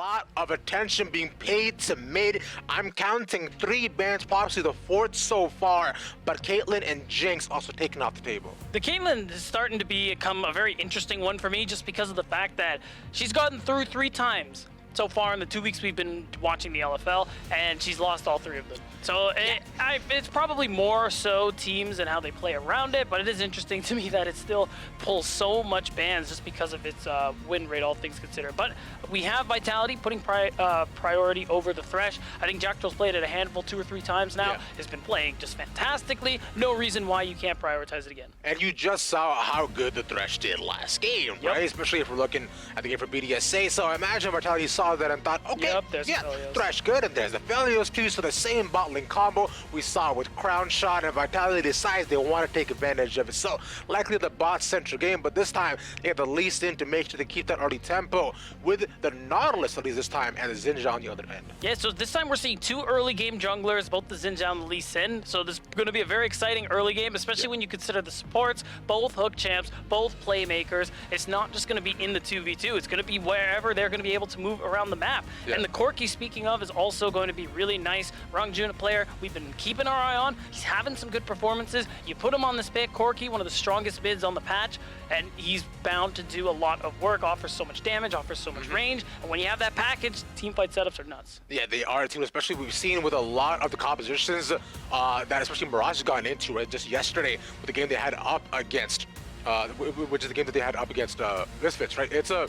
lot of attention being paid to mid. I'm counting 3 bans, possibly the 4th so far, but Caitlyn and Jinx also taken off the table. The Caitlyn is starting to become a very interesting one for me just because of the fact that she's gotten through 3 times so far in the 2 weeks we've been watching the LFL, and she's lost all 3 of them. So it's probably more so teams and how they play around it, but it is interesting to me that it still pulls so much bans just because of its win rate, all things considered. But we have Vitality putting priority over the Thresh. I think Jack Troll's played it a handful 2 or 3 times now. Has been playing just fantastically. No reason why you can't prioritize it again. And you just saw how good the Thresh did last game, right? Especially if we're looking at the game for BDSA. So I imagine Vitality saw that and thought, okay, Thresh good, and there's the Felios too, so the same bot lane combo we saw with Crown Shot, and Vitality decides they want to take advantage of it. So likely the bot-centric game, but this time they have the Lee Sin to make sure they keep that early tempo with the Nautilus at least this time, and the Xinjiang on the other end. Yeah, so this time we're seeing 2 early game junglers, both the Xinjiang and the Lee Sin. So this is going to be a very exciting early game, especially when you consider the supports, both hook champs, both playmakers. It's not just going to be in the 2v2, it's going to be wherever they're going to be able to move around the map. And the Corki, speaking of, is also going to be really nice. Rangjun, a player we've been keeping our eye on. He's having some good performances. You put him on this pick, Corki, one of the strongest mids on the patch, and he's bound to do a lot of work, offers so much damage, offers so much range, and when you have that package, teamfight setups are nuts. Yeah, they are, too, especially we've seen with a lot of the compositions that especially Mirage has gotten into, right, just yesterday with the game they had up against, which is the game that they had up against Misfits, right? It's a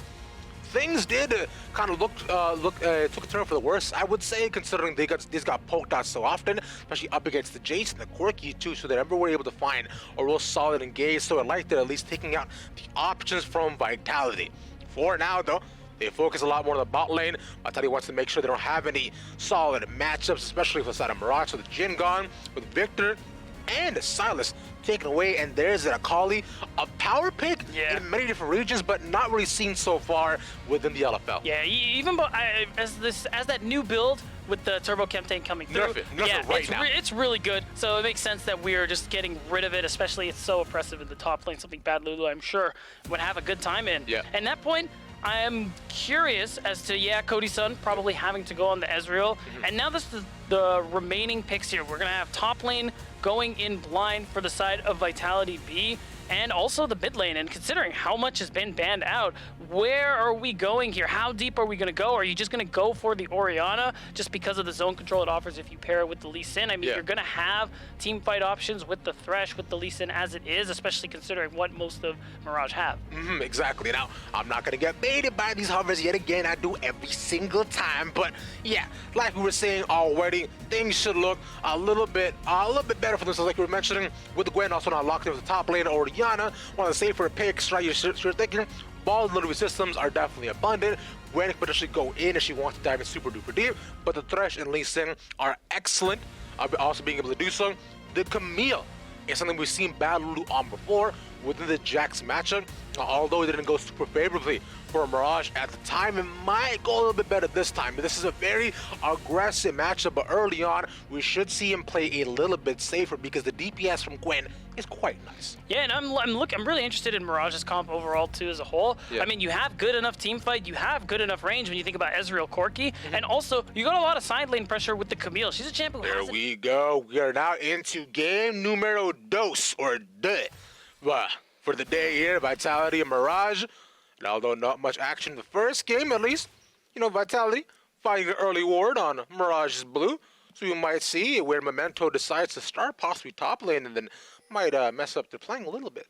things did kind of took a turn for the worse, I would say, considering these got poked out so often, especially up against the Jace and the Corki too, so they never were able to find a real solid engage. So I like that at least taking out the options from Vitality. For now, though, they focus a lot more on the bot lane. Vitality wants to make sure they don't have any solid matchups, especially for the side of Mirage. So the Jin gone with Victor and Silas taken away, and there's an Akali, a power pick in many different regions, but not really seen so far within the LFL. Yeah, even as that new build with the Turbo Chem tank coming through, it's really good. So it makes sense that we are just getting rid of it, especially it's so oppressive in the top lane, something Bad Lulu, I'm sure, would have a good time in. And that point, I am curious as to, Cody's son probably having to go on the Ezreal. And now this is the remaining picks here. We're going to have top lane going in blind for the side of Vitality.Bee, and also the mid lane. And considering how much has been banned out, where are we going here? How deep are we going to go? Are you just going to go for the Orianna just because of the zone control it offers if you pair it with the Lee Sin? I mean, you're going to have team fight options with the Thresh, with the Lee Sin as it is, especially considering what most of Mirage have. Exactly. Now, I'm not going to get baited by these hovers yet again. I do every single time, but yeah, like we were saying already, things should look a little bit better for themselves, like we were mentioning with the Gwen also not locked in with the top lane. Orianna, one of the safer picks, right? You're thinking ball delivery systems are definitely abundant. Gwen can potentially go in if she wants to dive in super duper deep, but the Thresh and Lee Sin are excellent, also being able to do so. The Camille is something we've seen Bad Lulu on before within the Jax matchup, although it didn't go super favorably for Mirage at the time. It might go a little bit better this time, but this is a very aggressive matchup, but early on we should see him play a little bit safer because the DPS from Gwen is quite nice. Yeah, and I'm really interested in Mirage's comp overall too as a whole. I mean, you have good enough team fight, you have good enough range when you think about Ezreal Corki, and also you got a lot of side lane pressure with the Camille. She's a champion. There we go. We are now into game numero dos, or deux, for the day here, Vitality and Mirage. And although not much action in the first game, at least, Vitality finding an early ward on Mirage's blue. So you might see where Memento decides to start, possibly top lane, and then might mess up their playing a little bit.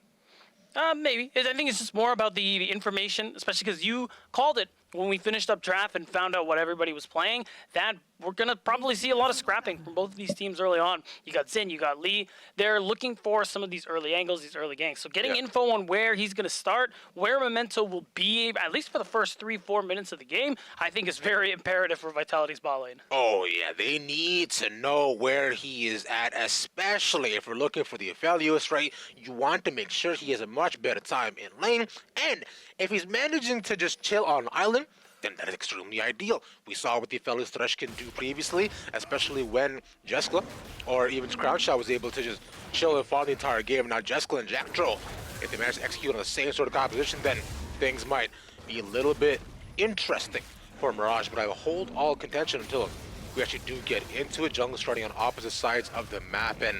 Maybe. I think it's just more about the information, especially because you called it when we finished up draft and found out what everybody was playing, that we're going to probably see a lot of scrapping from both of these teams early on. You got Xin, you got Lee. They're looking for some of these early angles, these early ganks. So getting info on where he's going to start, where Memento will be, at least for the first 3-4 minutes of the game, I think is very imperative for Vitality's bot lane. Oh, yeah. They need to know where he is at, especially if we're looking for the Aphelios, right? You want to make sure he has a much better time in lane. And if he's managing to just chill on island, then that is extremely ideal. We saw what the Aphelios Thresh can do previously, especially when Jessica or even Crown Shot was able to just chill and farm the entire game. Now Jessica and Jack Troll, if they manage to execute on the same sort of composition, then things might be a little bit interesting. for Mirage, but I will hold all contention until we actually do get into it. Jungle starting on opposite sides of the map, and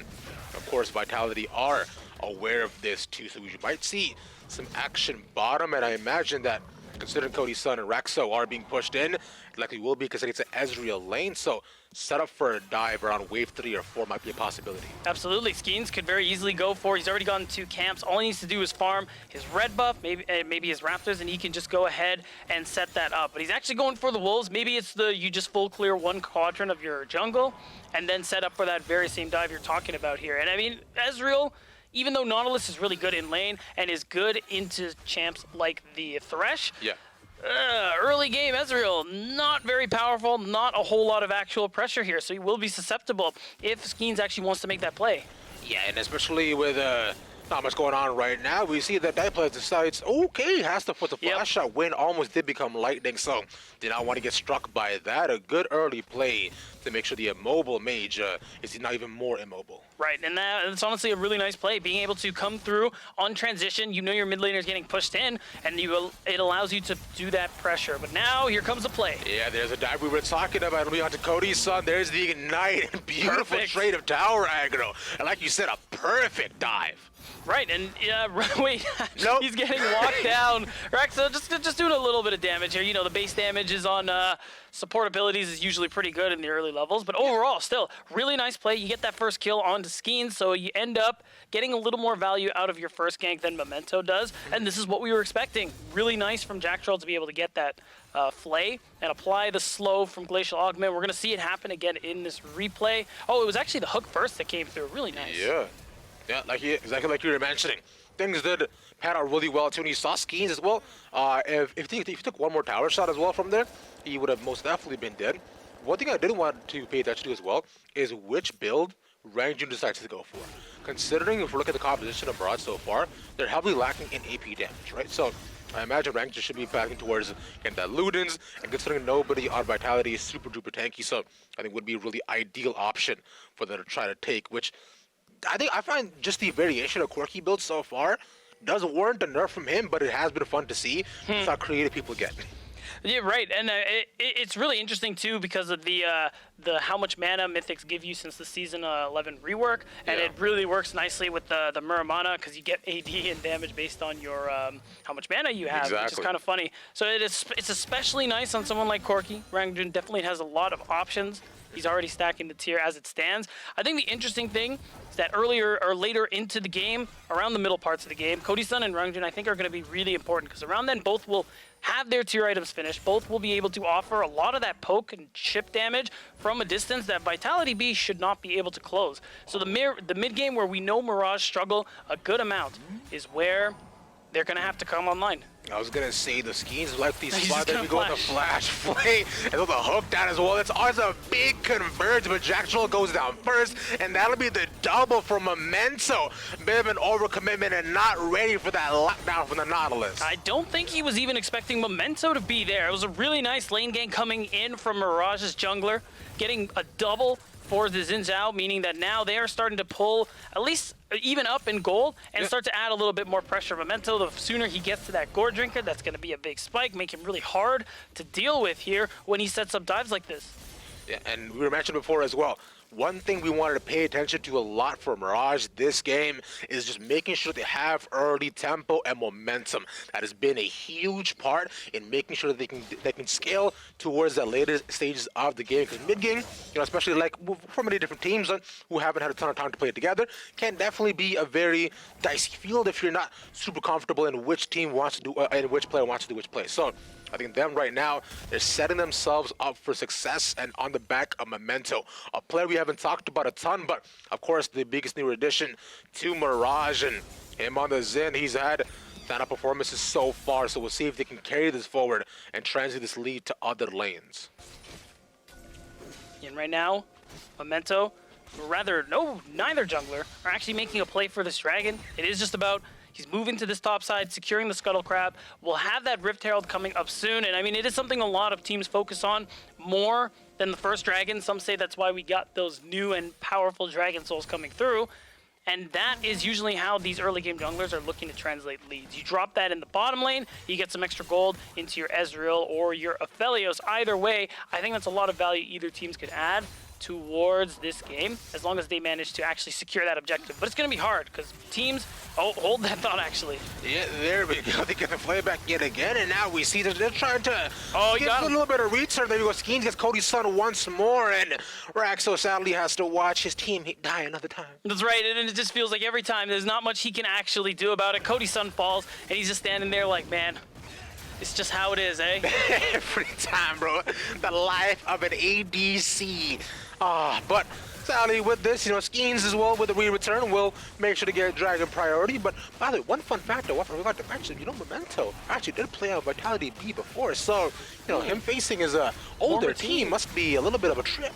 of course Vitality are aware of this too, so we might see some action bottom, and I imagine that considering Cody's son and Rexo are being pushed in, it likely will be considering it's an Ezreal lane, so set up for a dive around wave 3 or 4 might be a possibility. Absolutely, Skeens could very easily go for, he's already gotten 2 camps, all he needs to do is farm his red buff, maybe his Raptors, and he can just go ahead and set that up. But he's actually going for the Wolves, maybe it's you just full clear 1 quadrant of your jungle, and then set up for that very same dive you're talking about here. And I mean, Ezreal, even though Nautilus is really good in lane and is good into champs like the Thresh, early game Ezreal, not very powerful, not a whole lot of actual pressure here, so he will be susceptible if Skeens actually wants to make that play. Yeah, and especially with not much going on right now, we see that Diapla decides, okay, has to put the flash shot. Win almost did become lightning, so did not want to get struck by that. A good early play to make sure the immobile mage is not even more immobile. Right, and it's honestly a really nice play, being able to come through on transition. You know your mid laner is getting pushed in, and it allows you to do that pressure. But now, here comes the play. Yeah, there's a dive we were talking about. It'll be onto Cody's son. There's the ignite. Beautiful trade of tower aggro. And like you said, a perfect dive. Right, and wait, nope. He's getting locked down. Rexo just doing a little bit of damage here. You know, the base damage is on support abilities is usually pretty good in the early levels, but overall, still, really nice play. You get that first kill onto Skeens, so you end up getting a little more value out of your first gank than Memento does, and this is what we were expecting. Really nice from Jack Troll to be able to get that flay and apply the slow from Glacial Augment. We're going to see it happen again in this replay. Oh, it was actually the hook first that came through. Really nice. Yeah, exactly like you were mentioning. Things did pan out really well too, and you saw Skeens as well. If he took 1 more tower shot as well from there, he would have most definitely been dead. One thing I did want to pay attention to as well is which build Rangjun decides to go for. Considering if we look at the composition of Mirage so far, they're heavily lacking in AP damage, right? So I imagine Rangjun should be backing towards getting that Ludens, and considering nobody on Vitality is super duper tanky, so I think would be a really ideal option for them to try to take, which I find just the variation of quirky builds so far does warrant a nerf from him, but it has been fun to see how creative people get. Yeah, right, and it's really interesting too because of the how much mana Mythics give you since the Season 11 rework, and it really works nicely with the Muramana because you get AD and damage based on your how much mana you have, which is kind of funny. So it's especially nice on someone like Corki. Rangjun definitely has a lot of options. He's already stacking the tier as it stands. I think the interesting thing is that earlier or later into the game, around the middle parts of the game, Cody's son and Rangjun I think are going to be really important because around then both will have their tier items finished. Both will be able to offer a lot of that poke and chip damage from a distance that Vitality.Bee should not be able to close. So the mid game where we know Mirage struggle a good amount is where they're going to have to come online. I was going to say the Skeens like these spots that we go with the flash play and throw the hook down as well. It's always a big converge, but Jack Troll goes down first, and that'll be the double from Memento. Bit of an overcommitment and not ready for that lockdown from the Nautilus. I don't think he was even expecting Memento to be there. It was a really nice lane gank coming in from Mirage's jungler, getting a double for the Xin Zhao, meaning that now they are starting to pull at least even up in gold and start to add a little bit more pressure. Memento, the sooner he gets to that Gourd Drinker, that's going to be a big spike, make him really hard to deal with here when he sets up dives like this. Yeah, and we were mentioned before as well, one thing we wanted to pay attention to a lot for Mirage this game is just making sure they have early tempo and momentum. That has been a huge part in making sure that they can scale towards the later stages of the game. Because mid game, especially like from many different teams who haven't had a ton of time to play together, can definitely be a very dicey field if you're not super comfortable in which team wants to do and which player wants to do which play. So I think them right now, they're setting themselves up for success and on the back of Memento. A player we haven't talked about a ton, but of course the biggest new addition to Mirage, and him on the Xin, he's had standout performances so far, so we'll see if they can carry this forward and translate this lead to other lanes. And right now, Memento, or rather neither jungler, are actually making a play for this dragon. It is just about he's moving to this top side, securing the Scuttle Crab. We'll have that Rift Herald coming up soon, and I mean, it is something a lot of teams focus on more than the first dragon. Some say that's why we got those new and powerful Dragon Souls coming through. And that is usually how these early game junglers are looking to translate leads. You drop that in the bottom lane, you get some extra gold into your Ezreal or your Aphelios. Either way, I think that's a lot of value either teams could add towards this game, as long as they manage to actually secure that objective. But it's going to be hard, because teams... Oh, hold that thought, actually. Yeah, there we go. They get the play back yet again, and now we see that they're trying to give a little bit of return. There we go. Skeens gets Cody's son once more, and Raxo sadly has to watch his team die another time. That's right, and it just feels like every time there's not much he can actually do about it. Cody's son falls, and he's just standing there like, man, it's just how it is, eh? Every time, bro. The life of an ADC. But sadly with this, Skeens as well with the re-return will make sure to get Dragon priority. But by the way, one fun fact I forgot to mention, Memento actually did play on Vitality.Bee before. So, him facing his older team must be a little bit of a trip.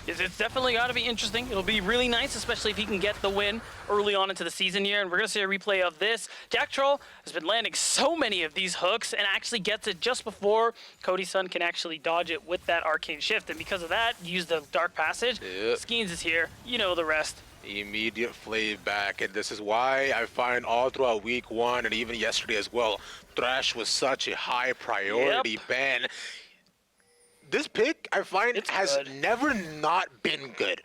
It's definitely got to be interesting. It'll be really nice, especially if he can get the win early on into the season here. And we're going to see a replay of this. Jack Troll has been landing so many of these hooks and actually gets it just before Cody's son can actually dodge it with that Arcane Shift. And because of that, use the Dark Passage. Yep. Skeens is here. You know the rest. Immediate play back, and this is why I find all throughout week 1 and even yesterday as well, Thresh was such a high priority ban. This pick, I find, has never not been good.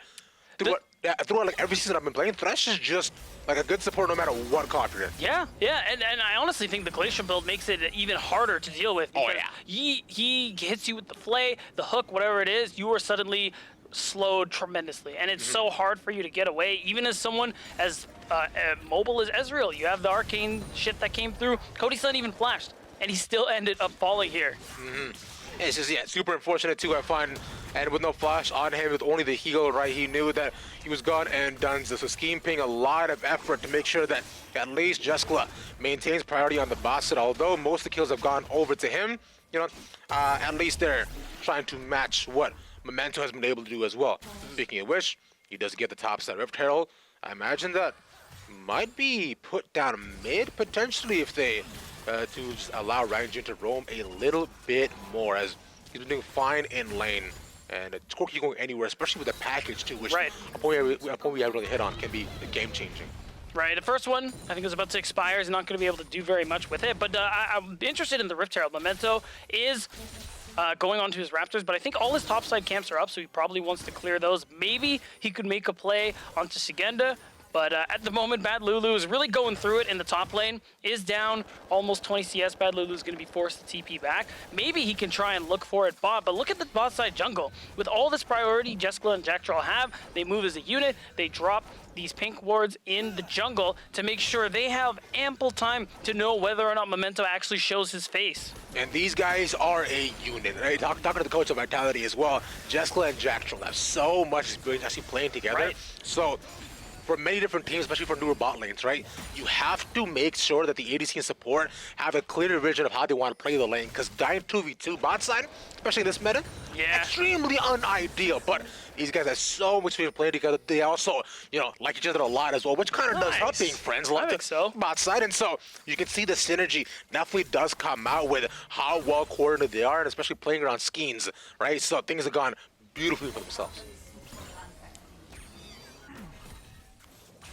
Throughout like every season I've been playing, Thresh is just like a good support no matter what comp you're in. Yeah, and I honestly think the Glacier build makes it even harder to deal with. Oh, yeah. He hits you with the flay, the hook, whatever it is, you are suddenly slowed tremendously. And it's so hard for you to get away, even as someone as mobile as Ezreal. You have the Arcane shit that came through. Cody's son even flashed, and he still ended up falling here. It's just, super unfortunate too, I find. And with no flash on him, with only the heal, right, he knew that he was gone and done. So Scheme paying a lot of effort to make sure that at least Jeskla maintains priority on the bot side. Although most of the kills have gone over to him, at least they're trying to match what Memento has been able to do as well. Speaking of which, he does get the top side Rift Herald. I imagine that might be put down mid, potentially, if they... to just allow Rangjun to roam a little bit more, as he's been doing fine in lane. And Corky going anywhere, especially with the package too, which a point we haven't really hit on, can be game-changing. Right, the first one, I think, is about to expire. He's not going to be able to do very much with it. But I'm interested in the Rift Herald. Memento is going on to his Raptors, but I think all his topside camps are up, so he probably wants to clear those. Maybe he could make a play onto Sigenda. But at the moment, Bad Lulu is really going through it in the top lane. Is down almost 20 CS. Bad Lulu is going to be forced to TP back. Maybe he can try and look for it bot, but look at the bot side jungle. With all this priority Jeskla and Jack Troll have, they move as a unit. They drop these pink wards in the jungle to make sure they have ample time to know whether or not Memento actually shows his face. And these guys are a unit. Right? Talking to the coach of Vitality as well, Jeskla and Jack Troll have so much experience actually playing together. Right. So for many different teams, especially for newer bot lanes, right? You have to make sure that the ADC and support have a clear vision of how they want to play the lane, because dying 2v2 bot side, especially in this meta, extremely unideal. But these guys have so much fun playing together. They also, like each other a lot as well, which kind of does help being friends like the bot side. And so you can see the synergy definitely does come out with how well coordinated they are, and especially playing around Skeens, right? So things have gone beautifully for themselves.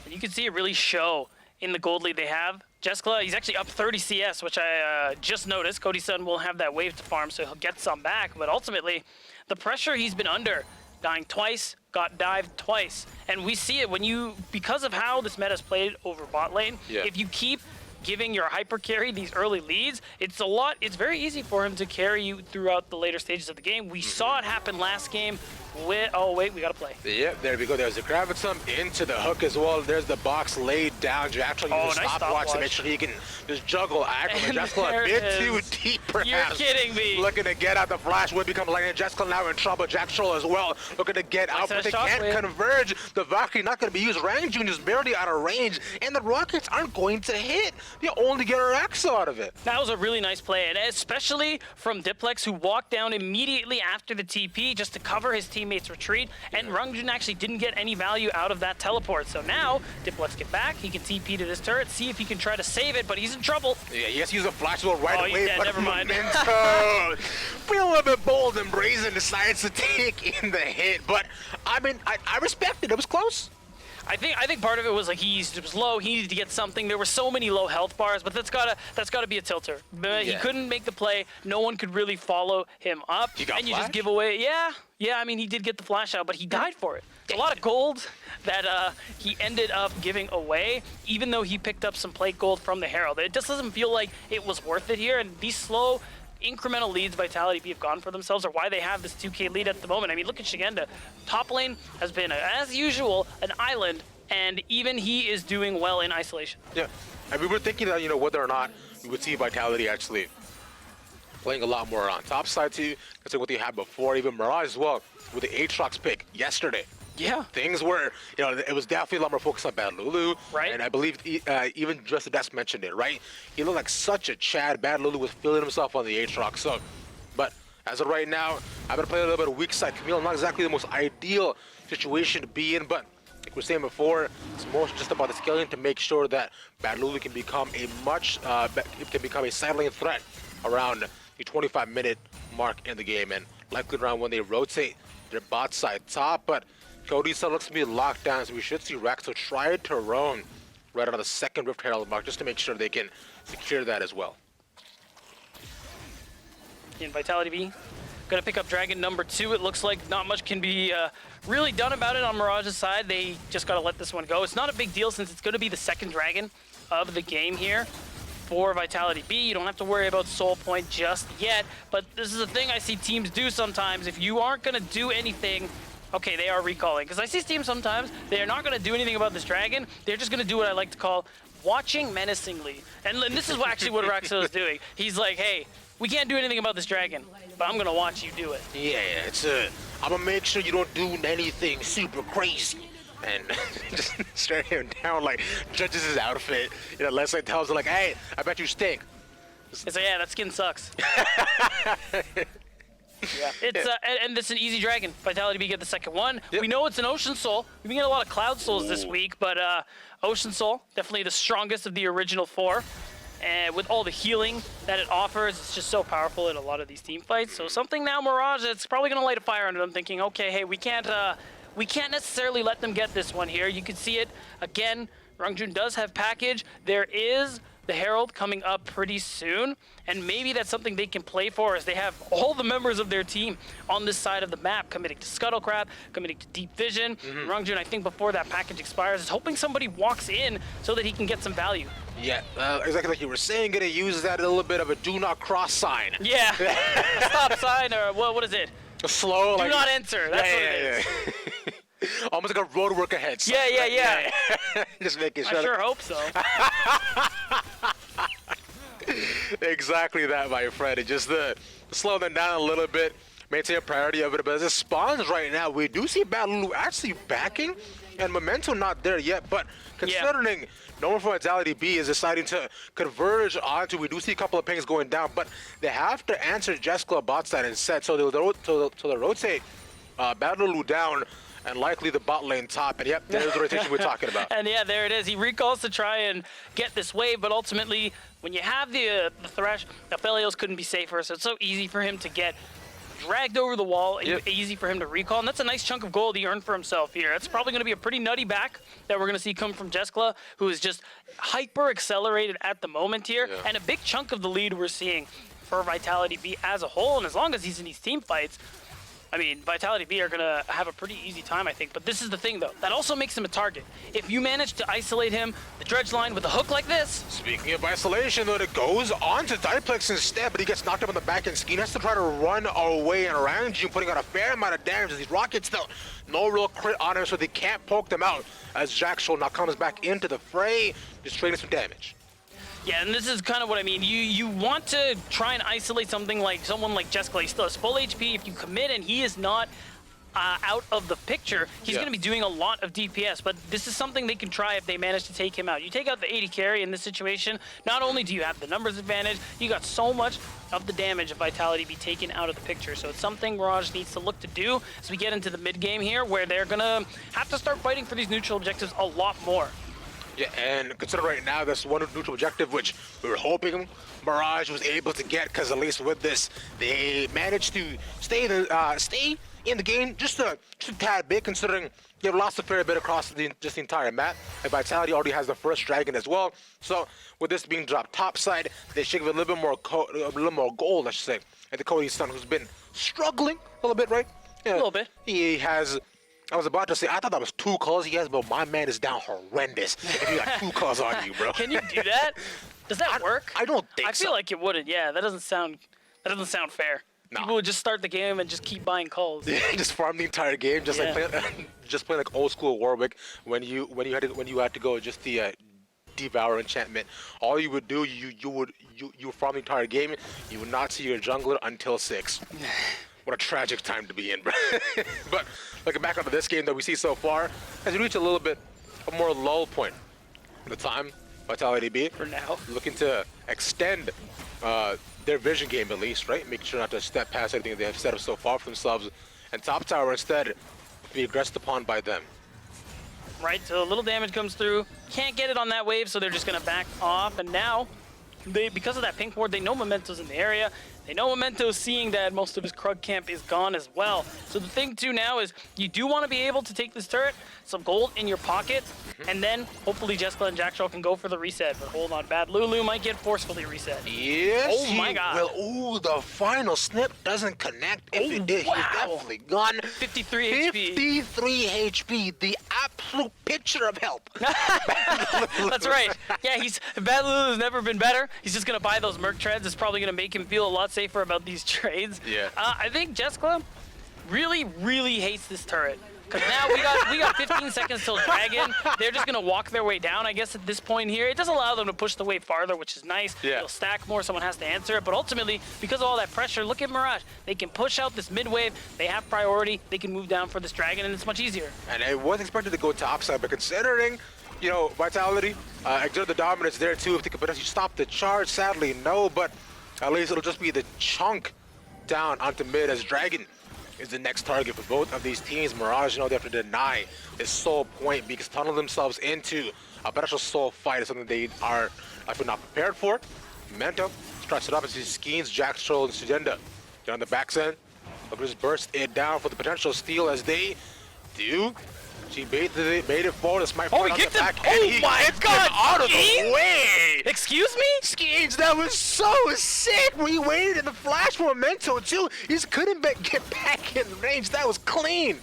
You can see it really show in the gold lead they have. Jeskla, he's actually up 30 CS, which I just noticed. Cody's son will have that wave to farm, so he'll get some back. But ultimately, the pressure he's been under, dying twice, got dived twice. And we see it because of how this meta's played over bot lane, if you keep giving your hyper carry these early leads, it's very easy for him to carry you throughout the later stages of the game. We saw it happen last game with, oh wait, we gotta play. Yep, there we go. There's the Gravitsome into the hook as well. There's the box laid down. Jack Troll uses nice stopwatch to make sure he can just juggle aggro. Jeskla a bit too deep, perhaps. You're kidding me. Looking to get out. The flash would become lane. Jeskla now in trouble. Jack Troll as well, looking to get out, but they can't converge. The Valkyrie not going to be used. Rangjun is barely out of range, and the rockets aren't going to hit. They only get a Axo out of it. That was a really nice play, and especially from Diplex, who walked down immediately after the TP just to cover his teammates' retreat, and Rangjun actually didn't get any value out of that teleport. So now, Diplex get back, he can TP to this turret, see if he can try to save it, but he's in trouble. Yeah, he has to use a flash wall right away. Yeah, never mind. Memento, being a little bit bold and brazen, decides to take in the hit, but I mean, I respect it. It was close. I think part of it was like he was low. He needed to get something. There were so many low health bars, but that's gotta be a tilter. But he couldn't make the play. No one could really follow him up. He got and you flash? just give away. Yeah. I mean, he did get the flash out, but he died for it. It's a lot of gold that he ended up giving away, even though he picked up some plate gold from the Herald. It just doesn't feel like it was worth it here. And these slow incremental leads Vitality.Bee have gone for themselves, or why they have this 2K lead at the moment. I mean, look at Shigenda. Top lane has been, as usual, an island, and even he is doing well in isolation. Yeah, and we were thinking that, you know, whether or not we would see Vitality actually playing a lot more on top side too, considering what they had before, even Mirage as well, with the Aatrox pick yesterday. Yeah. Things were, you know, it was definitely a lot more focused on Bad Lulu. Right. And I believe even Just the Desk mentioned it, right? He looked like such a Chad. Bad Lulu was feeling himself on the Aatrox. So, but as of right now, I've been playing a little bit of weak side. Camille, not exactly the most ideal situation to be in, but like we were saying before, it's more just about the scaling to make sure that Bad Lulu can become a side lane threat around the 25-minute mark in the game, and likely around when they rotate their bot side top. But Cody still looks to be locked down, so we should see Rexo try to roam right on the second Rift Herald mark just to make sure they can secure that as well. In Vitality.Bee, gonna pick up Dragon number 2. It looks like not much can be really done about it on Mirage's side. They just gotta let this one go. It's not a big deal since it's gonna be the second Dragon of the game here for Vitality.Bee. You don't have to worry about Soul Point just yet, but this is a thing I see teams do sometimes. If you aren't gonna do anything, okay, they are recalling. Because I see teams sometimes, they're not going to do anything about this dragon. They're just going to do what I like to call watching menacingly. And this is actually what Rexo is doing. He's like, hey, we can't do anything about this dragon, but I'm going to watch you do it. Yeah, I'm going to make sure you don't do anything super crazy. And just stare him down, like, judges his outfit. You know, Leslie tells him, like, hey, I bet you stink. It's like, yeah, that skin sucks. Yeah, it's and it's an easy dragon. Vitality.Bee get the second one. Yep. We know it's an Ocean Soul. We've been getting a lot of Cloud Souls this week, but Ocean Soul, definitely the strongest of the original 4. And with all the healing that it offers, it's just so powerful in a lot of these team fights. So something now Mirage, it's probably going to light a fire under them, thinking, okay, hey, we can't necessarily let them get this one here. You can see it again. Rangjun does have package. There is the Herald coming up pretty soon, and maybe that's something they can play for, as they have all the members of their team on this side of the map, committing to Scuttlecrab, committing to Deep Vision. Rangjun, I think before that package expires, is hoping somebody walks in so that he can get some value. Yeah, exactly like you were saying, gonna use that a little bit of a do not cross sign. Yeah, a stop sign, or what is it? A slow, do not enter, that's what it is. Almost like a road work ahead. So. Yeah. Just making sure. I sure hope so. Exactly that, my friend. It just slow them down a little bit, maintain a priority of it. But as it spawns right now, we do see Bad Lulu actually backing, and momentum not there yet. But considering no one from Vitality.Bee is deciding to converge onto, we do see a couple of pings going down, but they have to answer Jessica bot side instead. So they'll rotate Bad Lulu down, and likely the bot lane top, and there's the rotation we're talking about. And yeah, there it is. He recalls to try and get this wave, but ultimately, when you have the Thresh, Aphelios couldn't be safer, so it's so easy for him to get dragged over the wall, easy for him to recall, and that's a nice chunk of gold he earned for himself here. That's probably going to be a pretty nutty back that we're going to see come from Jeskla, who is just hyper-accelerated at the moment here, and a big chunk of the lead we're seeing for Vitality.Bee as a whole, and as long as he's in these team fights, I mean, Vitality.Bee are going to have a pretty easy time, I think. But this is the thing, though. That also makes him a target. If you manage to isolate him, the dredge line with a hook like this. Speaking of isolation, though, it goes on to Diplex instead, but he gets knocked up on the back end. Skeen has to try to run away and around you, putting out a fair amount of damage. These rockets, though, no real crit on him, so they can't poke them out. As Jaxo now comes back into the fray, just trading some damage. Yeah, and this is kind of what I mean. You want to try and isolate someone like Jeskla. He still has full HP. If you commit and he is not out of the picture, he's going to be doing a lot of DPS. But this is something they can try if they manage to take him out. You take out the 80 carry in this situation, not only do you have the numbers advantage, you got so much of the damage of Vitality.Bee taken out of the picture. So it's something Mirage needs to look to do as we get into the mid game here, where they're going to have to start fighting for these neutral objectives a lot more. Yeah, and consider right now that's one neutral objective, which we were hoping Mirage was able to get, because at least with this, they managed to stay in the game just a tad bit, considering they've lost a fair bit across the entire map. And Vitality already has the first dragon as well. So with this being dropped topside, they should give it a little bit more gold, I should say. And the Cody's son, who's been struggling a little bit, right? Yeah, a little bit. He has. I was about to say, I thought that was 2 calls he has, but my man is down horrendous if you got 2 calls on you, bro. Can you do that? Does that work? I don't think so. I feel like it wouldn't. Yeah, that doesn't sound fair. Nah. People would just start the game and just keep buying calls. Yeah, just farm the entire game, just like playing like old school Warwick when you had to go just the devour enchantment. All you would do, you would farm the entire game. You would not see your jungler until 6. What a tragic time to be in, bro. But looking back onto this game that we see so far, as we reach a little bit a more lull point in the time, Vitality.Bee For now. looking to extend their vision game at least, right? Making sure not to step past everything they have set up so far for themselves. And top tower instead be aggressed upon by them. Right, so a little damage comes through. Can't get it on that wave, so they're just going to back off. And now, because of that pink ward, they know Memento's in the area. They know Memento's seeing that most of his Krug camp is gone as well. So the thing too now is you do want to be able to take this turret, some gold in your pocket, and then hopefully Jessica and Jackstraw can go for the reset. But hold on, Bad Lulu might get forcefully reset. Yes, oh my God. Well, ooh, the final snip doesn't connect. If it did, he's definitely gone. 53 HP. 53 HP, the absolute picture of help. That's right. Yeah, Bad Lulu's never been better. He's just going to buy those Merc treads. It's probably going to make him feel a lot safer about these trades. Yeah. I think Jessica really, really hates this turret. Because now we got 15 seconds till Dragon. They're just going to walk their way down, I guess, at this point here. It does allow them to push the wave farther, which is nice. Yeah. They'll stack more. Someone has to answer it. But ultimately, because of all that pressure, look at Mirage. They can push out this mid wave. They have priority. They can move down for this Dragon, and it's much easier. And it was expected to go topside, but considering, you know, Vitality, exert the dominance there too, if they could potentially stop the charge, sadly, no. But at least it'll just be the chunk down onto mid as Dragon is the next target for both of these teams. Mirage, you know, they have to deny this soul point because tunnel themselves into a potential soul fight is something they are, I feel, not prepared for. Memento starts it up as he schemes Jackstraw and Sugenda. Get on the back end. Look, just burst it down for the potential steal as they do. She baited it forward. This might he kicked him. Oh my God! Out of the way. Excuse me? Skeens, that was so sick. We waited in the flash for Memento too. He just couldn't get back in range. That was clean.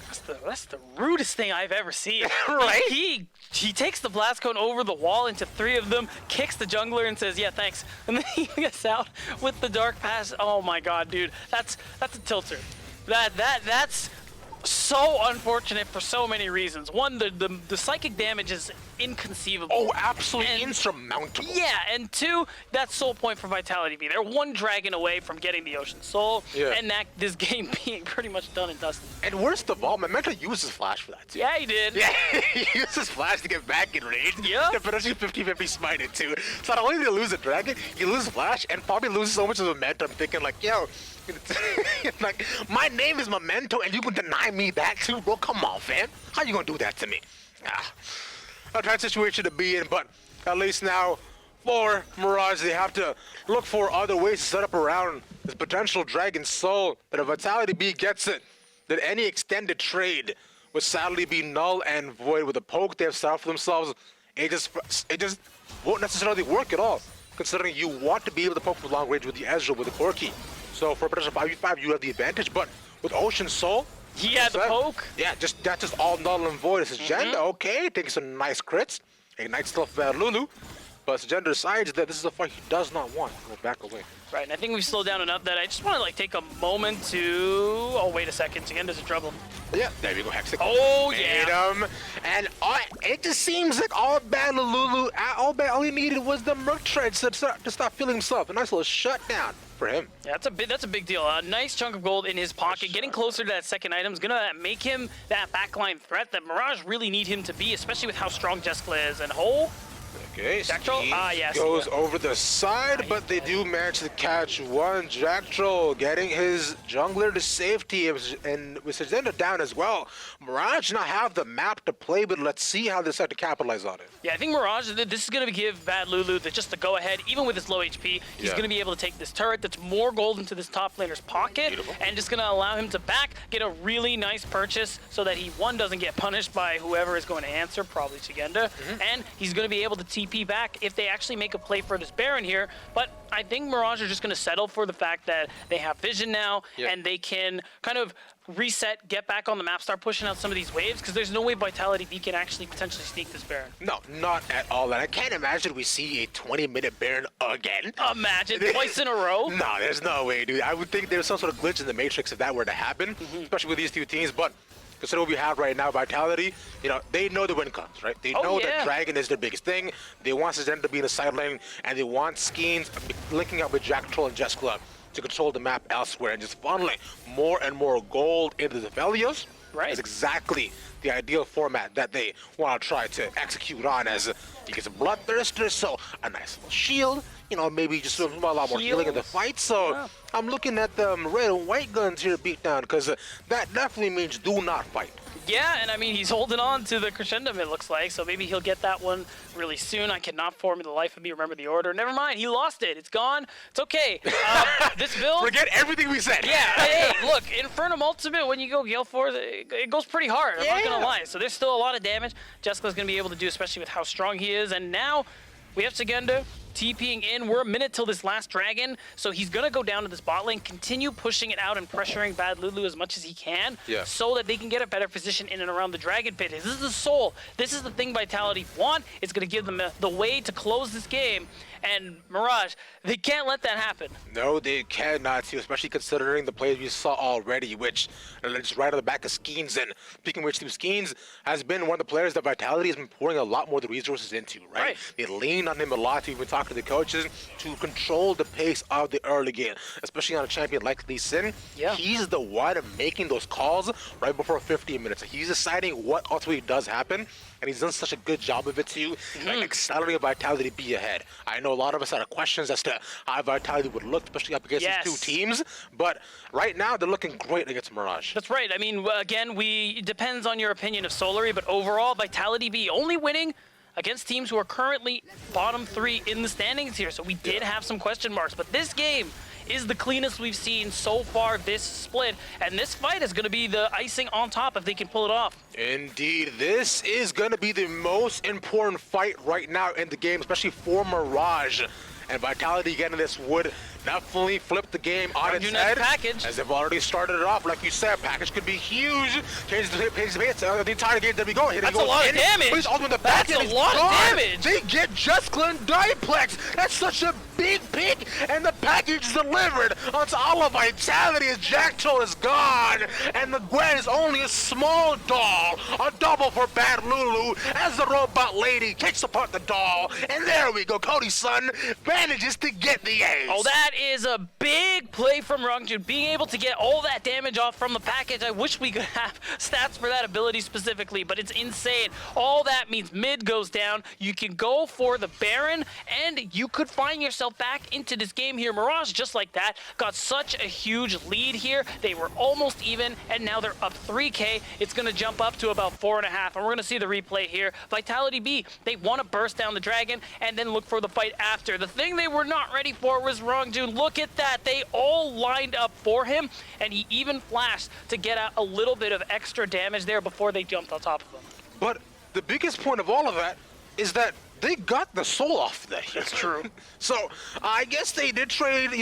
That's the rudest thing I've ever seen. Right? He takes the blast cone over the wall into 3 of them, kicks the jungler and says, "Yeah, thanks," and then he gets out with the dark pass. Oh my God, dude, that's a tilter. That's so unfortunate for so many reasons. One, the psychic damage is inconceivable. Oh, absolutely insurmountable. Yeah, and 2, that soul point for Vitality.Bee. They're 1 dragon away from getting the Ocean Soul, and this game being pretty much done and dusted. And worst of all, Memento used his flash for that too. Yeah, he did. Yeah, he used his flash to get back in range. Yeah. To potentially 50-50 smite it too. So not only did he lose a dragon, he loses flash and probably loses so much of momentum, thinking like, yo, like, my name is Memento and you can deny me that too, bro? Come on, fam. How you gonna do that to me? A bad situation to be in, but at least now for Mirage, they have to look for other ways to set up around this potential Dragon Soul. That if Vitality.Bee gets it, that any extended trade would sadly be null and void. With the poke they have set up for themselves, it just won't necessarily work at all, considering you want to be able to poke from long range with the Ezreal, with the Corki. So for a potential 5v5, you have the advantage, but with Ocean Soul, he had the poke. Yeah, that's just all null and void. It's Sugenda, okay, taking some nice crits. Ignites stuff Bad Lulu. But Sugenda decides that this is a fight he does not want. Go back away. Right, and I think we've slowed down enough that I just want to like take a moment to... Oh, wait a second. Sugenda's in trouble. Yeah, there we go, Hexic. Oh, yeah. And it just seems like all Bad Lulu, all he needed was the Merc Treads to start feeling himself. A nice little shutdown for him. Yeah, that's a big deal. A nice chunk of gold in his pocket. Getting closer to that second item is going to make him that backline threat that Mirage really need him to be, especially with how strong Jessica is. And Okay, Jack Troll? Yes. Goes over the side, but they do manage to catch one. Jack Troll getting his jungler to safety, and with Elyandra down as well. Mirage not have the map to play, but let's see how they decide to capitalize on it. Yeah, I think Mirage, this is going to give Bad Lulu just the go-ahead, even with his low HP. He's going to be able to take this turret that's more gold into this top laner's pocket, and just going to allow him to get a really nice purchase so that he, one, doesn't get punished by whoever is going to answer, probably Elyandra, and he's going to be able to TP back if they actually make a play for this Baron here. But I think Mirage are just going to settle for the fact that they have vision now, and they can kind of reset, get back on the map, start pushing out some of these waves, because there's no way Vitality.Bee can actually potentially sneak this Baron. No, not at all. And I can't imagine we see a 20-minute Baron again. Imagine, twice in a row? No, there's no way, dude. I would think there's some sort of glitch in the Matrix if that were to happen, especially with these two teams. But consider what we have right now, Vitality, they know the win comes, right? They know that Dragon is their biggest thing. They want Elyandra to be in the side lane, and they want Skeens linking up with Jack Troll and Jess Club to control the map elsewhere and just funneling more and more gold into the Velios. Right. That's exactly the ideal format that they want to try to execute on, as he gets a Bloodthirster, so a nice little shield, maybe just a lot more healing in the fight. So I'm looking at the red and white guns here to beat down, because that definitely means do not fight. Yeah, and I mean, he's holding on to the Crescendum, it looks like, so maybe he'll get that one really soon. I cannot for the life of me remember the order. Never mind, he lost it. It's gone. It's okay. This build... Forget everything we said. Yeah, hey, look, Infernum Ultimate, when you go Gale Force, it goes pretty hard. I'm not going to lie. So there's still a lot of damage Jessica's going to be able to do, especially with how strong he is. And now we have Elyandra TPing in. We're a minute till this last dragon, so he's gonna go down to this bot lane, continue pushing it out and pressuring Bad Lulu as much as he can, so that they can get a better position in and around the dragon pit. This is the soul. This is the thing Vitality want. It's gonna give them the way to close this game. And Mirage, they can't let that happen. No, they cannot, too, especially considering the plays we saw already, which just right on the back of Skeens. And speaking of which, Skeens has been one of the players that Vitality has been pouring a lot more of the resources into, right? They lean on him a lot. We've been talking to the coaches to control the pace of the early game, especially on a champion like Lee Sin. He's the one making those calls right before 15 minutes. He's deciding what ultimately does happen, and he's done such a good job of it too, like accelerating Vitality.Bee ahead. I know a lot of us had questions as to how Vitality would look, especially up against these two teams, but right now they're looking great against Mirage. That's right. I mean, again, it depends on your opinion of Solary, but overall, Vitality.Bee only winning against teams who are currently bottom 3 in the standings here. So we did have some question marks, but this game is the cleanest we've seen so far this split, and this fight is going to be the icing on top if they can pull it off. Indeed, this is going to be the most important fight right now in the game, especially for Mirage. And Vitality getting this would definitely flip the game on its head, as they've already started it off. Like you said, package could be huge. Change the pace the entire game. There we go. That's a lot of damage. That's a lot of damage. They get Just Glenn Diplex. That's such a big pick, and the package is delivered onto all of Vitality as Jack Troll is gone, and the Gwen is only a small doll. A double for Bad Lulu as the robot lady kicks apart the doll, and there we go. Cody's son manages to get the ace. Oh, that is a big play from Rangjun, being able to get all that damage off from the package. I wish we could have stats for that ability specifically, but it's insane. All that means mid goes down. You can go for the Baron, and you could find yourself back into this game here. Mirage, just like that, got such a huge lead here. They were almost even, and now they're up 3K. It's going to jump up to about 4.5, and we're going to see the replay here. Vitality.Bee, they want to burst down the dragon and then look for the fight after. The thing they were not ready for was Rangjun. Look at that. They all lined up for him, and he even flashed to get out a little bit of extra damage there before they jumped on top of him. But the biggest point of all of that is that they got the soul off that. That's true. So I guess they did trade,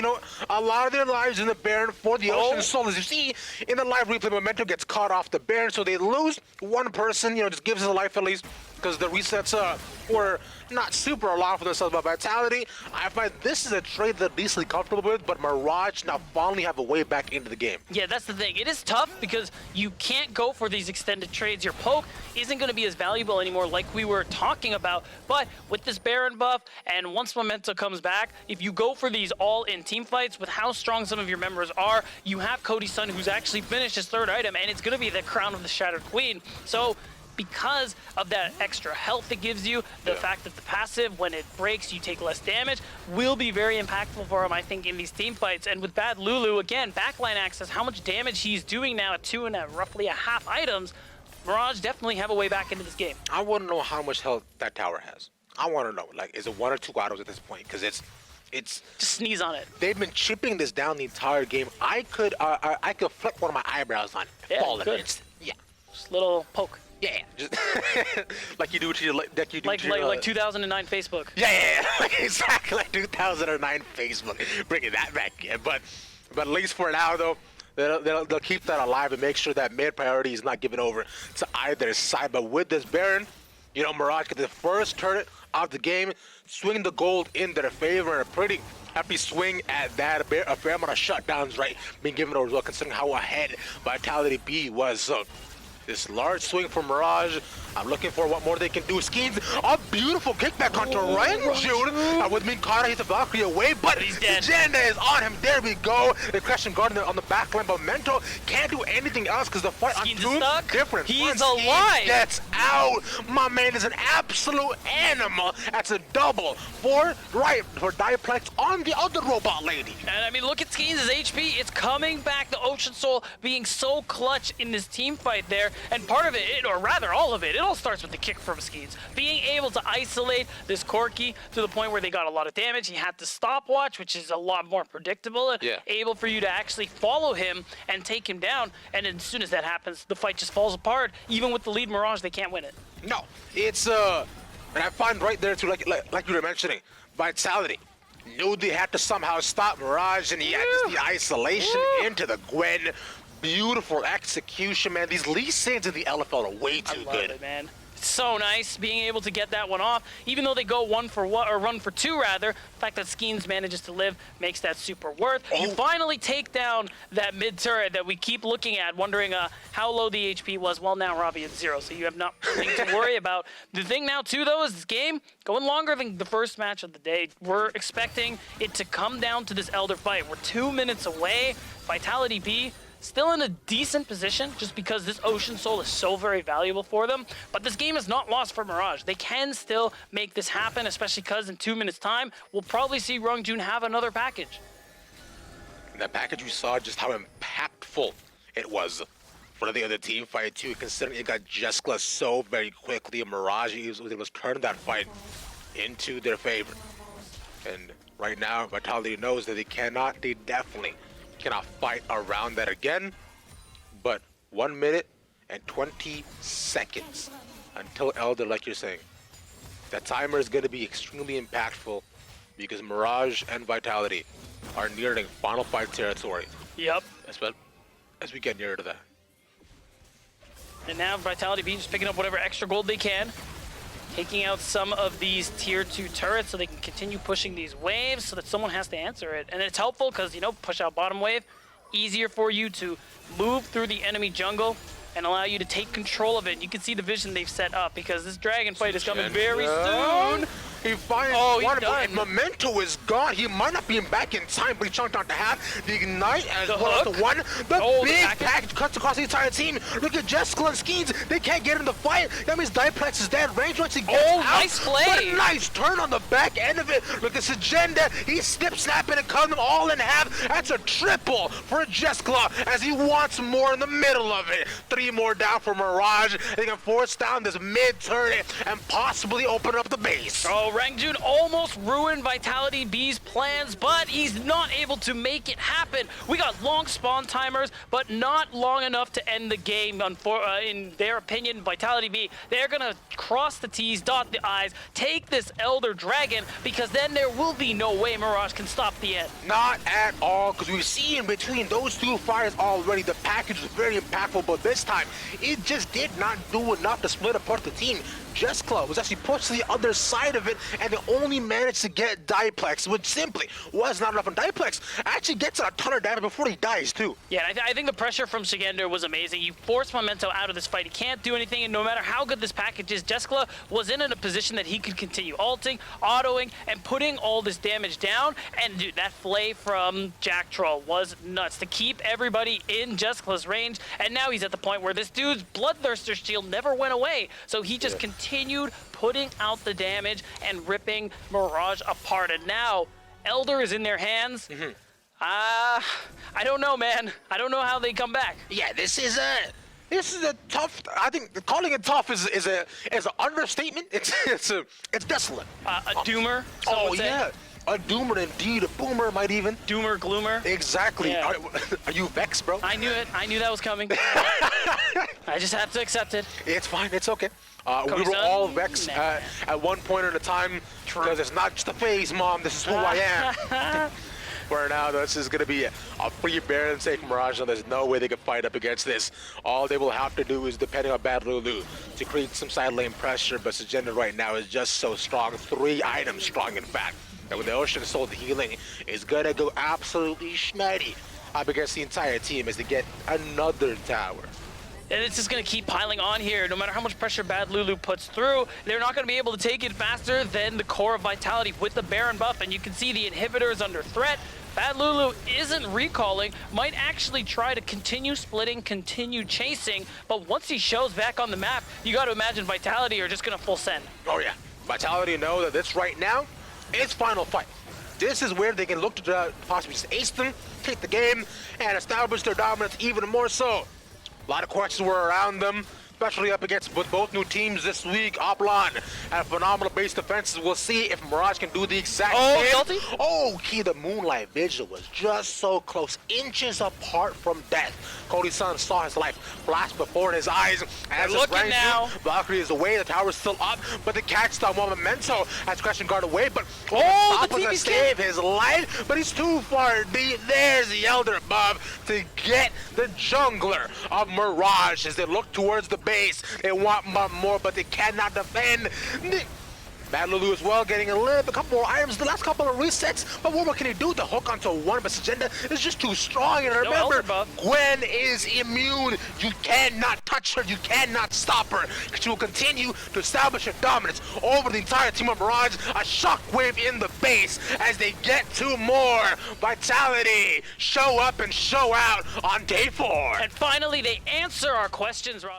a lot of their lives in the Baron for the Ocean Soul. As you see in the live replay, Momentum gets caught off the Baron, so they lose one person, just gives us a life at least, because the resets were not super allowed for themselves by Vitality. I find this is a trade they're decently comfortable with, but Mirage now finally have a way back into the game. Yeah, that's the thing. It is tough because you can't go for these extended trades. Your poke isn't going to be as valuable anymore like we were talking about, but with this Baron buff, and once Memento comes back, if you go for these all-in team fights with how strong some of your members are, you have Cody's son who's actually finished his 3rd item, and it's going to be the Crown of the Shattered Queen. So because of that extra health it gives you. The fact that the passive, when it breaks, you take less damage, will be very impactful for him, I think, in these team fights. And with Bad Lulu, again, backline access, how much damage he's doing now at 2 and roughly a half items, Mirage definitely have a way back into this game. I want to know how much health that tower has. I want to know, like, is it 1 or 2 items at this point? Because it's just sneeze on it. They've been chipping this down the entire game. I could flick one of my eyebrows on it. Yeah, fall in an instant. Yeah. Just a little poke. Yeah, just like you do to your, like 2009 Facebook. Yeah, exactly, like 2009 Facebook. Bringing that back in, but at least for now though, they'll keep that alive and make sure that mid priority is not given over to either side. But with this Baron, you know, Mirage get the first turret of the game, swing the gold in their favor, and a pretty happy swing at that. A fair amount of shutdowns, right, being given over as well, considering how ahead Vitality.Bee was. So this large swing from Mirage. I'm looking for what more they can do. Skeens, a beautiful kickback onto Rangjun. With Minkara, he's a Valkyrie away, but Agenda is on him. There we go. The Crescent Guard on the back line, but Mento can't do anything else because the fight Skeens on two different He's alive. Gets out. My man is an absolute animal. That's a double for Diplex on the other robot lady. And I mean, look at Skeens' HP. It's coming back. The Ocean Soul being so clutch in this team fight there. And part of it, or rather all of it, it all starts with the kick from Skeens. Being able to isolate this Corki to the point where they got a lot of damage. He had to stopwatch, which is a lot more predictable. Able for you to actually follow him and take him down. And as soon as that happens, the fight just falls apart. Even with the lead Mirage, they can't win it. No, it's and I find right there too, like you were mentioning, Vitality knew they had to somehow stop Mirage, and he had just the isolation into the Gwen. Beautiful execution, man. These Lee Sins in the LFL are way too good. I love it, man. So nice being able to get that one off. Even though they go run for two rather, the fact that Skeens manages to live makes that super worth. You finally take down that mid turret that we keep looking at, wondering how low the HP was. Well, now Robbie is 0, so you have nothing to worry about. The thing now too, though, is this game going longer than the first match of the day. We're expecting it to come down to this Elder fight. We're 2 minutes away. Vitality.Bee still in a decent position just because this Ocean Soul is so very valuable for them. But this game is not lost for Mirage. They can still make this happen, especially because in 2 minutes time, we'll probably see Rangjun have another package. And that package we saw just how impactful it was for the other team fight too, considering it got Jeskla so very quickly. Mirage was able to turn that fight into their favor. And right now, Vitality knows that they definitely cannot fight around that again. But 1 minute and 20 seconds until Elder, like you're saying. That timer is going to be extremely impactful because Mirage and Vitality are nearing final fight territory. Yep. As we get nearer to that. And now Vitality.Bee just picking up whatever extra gold they can, taking out some of these tier 2 turrets so they can continue pushing these waves so that someone has to answer it. And it's helpful because, you know, push out bottom wave, easier for you to move through the enemy jungle and allow you to take control of it. You can see the vision they've set up because this dragon fight is coming very soon. He finds one, and Memento is gone. He might not be back in time, but he chunked out the half. The Ignite as well as the one. The big package cuts across the entire team. Look at Jeskla and Skeens. They can't get in the fight. That means Diplex is dead. Range once he gets out. Nice play. But a nice turn on the back end of it. Look at Agenda. He's snip-snapping and cutting them all in half. That's a triple for Jeskla as he wants more in the middle of it. 3 more down for Mirage. They can force down this mid-turret and possibly open up the base. Rangjun almost ruined Vitality.Bee's plans, but he's not able to make it happen. We got long spawn timers, but not long enough to end the game. In their opinion, Vitality.Bee, they're gonna cross the T's, dot the I's, take this Elder Dragon, because then there will be no way Mirage can stop the end. Not at all, because we've seen between those two fires already, the package was very impactful, but this time, it just did not do enough to split apart the team. Jess Club was actually pushed to the other side of it, and they only managed to get Diplex, which simply was not enough. And Diplex actually gets a ton of damage before he dies, too. Yeah, I think the pressure from Elyandra was amazing. You forced Memento out of this fight. He can't do anything, and no matter how good this package is, Jeskla was in a position that he could continue ulting, autoing, and putting all this damage down. And dude, that flay from Jack Troll was nuts to keep everybody in Jeskla's range. And now he's at the point where this dude's Bloodthirster shield never went away. So he just continued putting out the damage and ripping Mirage apart. And now Elder is in their hands. I don't know, man. I don't know how they come back. Yeah, this is a tough. I think calling it tough is an understatement. It's desolate. A doomer. Oh yeah, a doomer indeed. A boomer might even. Doomer, gloomer. Exactly. Yeah. Are you vexed, bro? I knew it. I knew that was coming. I just have to accept it. It's fine. It's okay. We were all vexed at one point at a time because it's not just a phase, Mom. This is who I am. Where now this is going to be a free Baron safe Mirage, and there's no way they can fight up against this. All they will have to do is, depending on Bad Lulu, to create some side lane pressure, but Elyandra right now is just so strong. 3 items strong, in fact. And with the Ocean Soul, the healing is going to go absolutely schmatty up against the entire team as they get another tower. And it's just going to keep piling on here. No matter how much pressure Bad Lulu puts through, they're not going to be able to take it faster than the core of Vitality with the Baron buff. And you can see the inhibitor is under threat. Bad Lulu isn't recalling, might actually try to continue splitting, continue chasing. But once he shows back on the map, you got to imagine Vitality are just going to full send. Oh yeah, Vitality know that this right now is final fight. This is where they can look to possibly just ace them, take the game, and establish their dominance even more so. A lot of questions were around them, especially up against both new teams this week. Oplon and phenomenal base defenses. We'll see if Mirage can do the exact same. Okay, the Moonlight Vigil was just so close, inches apart from death. Cody's son saw his life flash before his eyes. And looking now. Valkyrie is away, the tower's still up, but the catch down one Memento has Question Guard away, but the to save his life, but he's too far deep. There's the Elder above to get the jungler of Mirage as they look towards the base. They want more, but they cannot defend. Bad Lulu as well, getting a couple more items, the last couple of resets, but what can he do? The hook onto one, but Elyandra is just too strong, and remember, Gwen is immune. You cannot touch her, you cannot stop her. She will continue to establish her dominance over the entire team of Mirage. A shockwave in the base as they get 2 more. Vitality show up and show out on day 4. And finally, they answer our questions, Robbie.